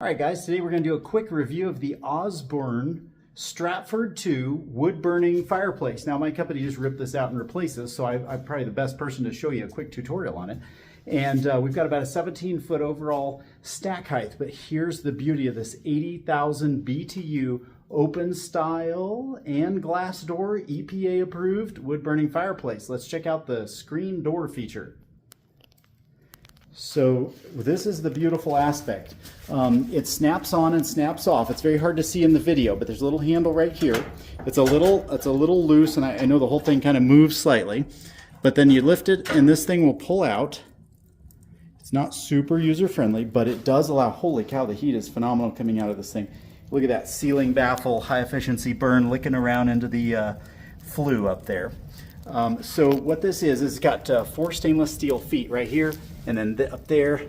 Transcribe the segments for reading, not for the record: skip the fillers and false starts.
All right, guys, today we're going to do a quick review of the Osburn Stratford II wood-burning fireplace. Now, my company just ripped this out and replaced this, so I'm probably the best person to show you a quick tutorial on it. And we've got about a 17-foot overall stack height, but here's the beauty of this 80,000 BTU open style and glass door EPA approved wood-burning fireplace. Let's check out the screen door feature. So this is the beautiful aspect. It snaps on and snaps off. It's very hard to see in the video, but there's a little handle right here. It's a little loose, and I know the whole thing kind of moves slightly, but then you lift it and this thing will pull out. It's not super user-friendly, but it does allow, holy cow, the heat is phenomenal coming out of this thing. Look at that ceiling baffle, high efficiency burn licking around into the flue up there. So what this is it's got 4 stainless steel feet right here, and then up there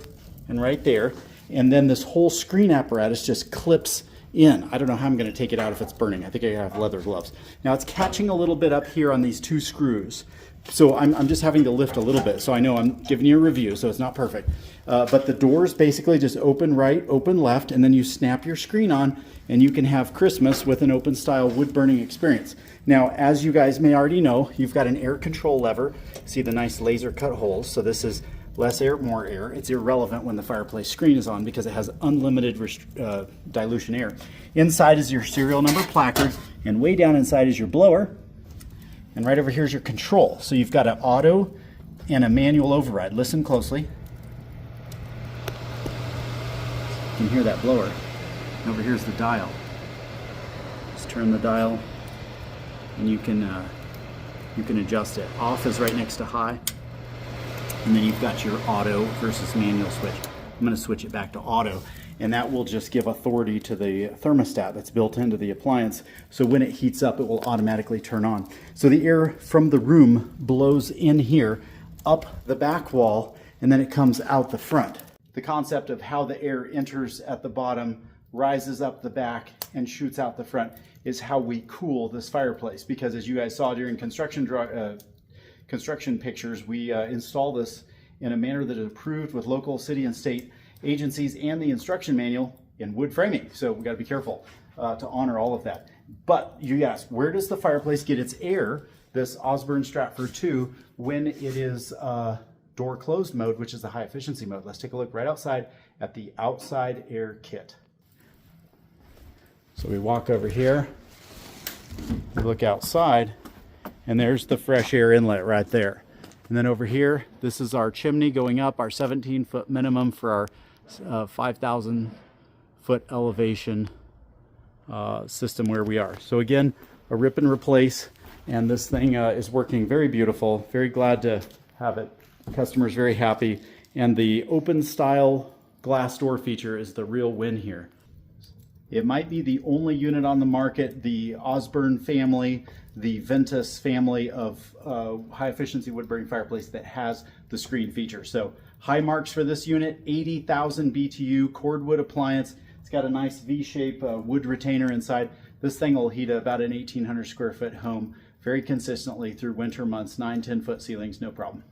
and right there, and then this whole screen apparatus just clips in. I don't know how I'm going to take it out if it's burning. I think I have leather gloves. Now it's catching a little bit up here on these 2 screws, so I'm just having to lift a little bit, so I know I'm giving you a review, so it's not perfect. But the doors basically just open right, open left, and then you snap your screen on, and you can have Christmas with an open style wood burning experience. Now, as you guys may already know, you've got an air control lever. See the nice laser cut holes, so this is less air, more air. It's irrelevant when the fireplace screen is on because it has unlimited dilution air. Inside is your serial number placard, and way down inside is your blower. And right over here is your control. So you've got an auto and a manual override. Listen closely. You can hear that blower. And over here's the dial. Just turn the dial and you can adjust it. Off is right next to high. And then you've got your auto versus manual switch. I'm going to switch it back to auto, and that will just give authority to the thermostat that's built into the appliance. So when it heats up, it will automatically turn on. So the air from the room blows in here, up the back wall, and then it comes out the front. The concept of how the air enters at the bottom, rises up the back, and shoots out the front is how we cool this fireplace. Because as you guys saw during construction pictures, we install this in a manner that is approved with local city and state agencies and the instruction manual in wood framing. So we got to be careful to honor all of that. But you ask, where does the fireplace get its air, this Osburn Stratford II, when it is door closed mode, which is the high efficiency mode? Let's take a look right outside at the outside air kit. So we walk over here, we look outside, and there's the fresh air inlet right there. And then over here, this is our chimney going up, our 17-foot minimum for our 5,000 foot elevation system where we are. So again, a rip and replace, and this thing is working very beautiful. Very glad to have it. Customers very happy. And the open style glass door feature is the real win here. It might be the only unit on the market, the Osburn family, the Ventus family of high efficiency wood burning fireplace that has the screen feature. So high marks for this unit, 80,000 BTU cordwood appliance. It's got a nice V-shape wood retainer inside. This thing will heat about an 1,800 square foot home very consistently through winter months, 9-10 foot ceilings, no problem.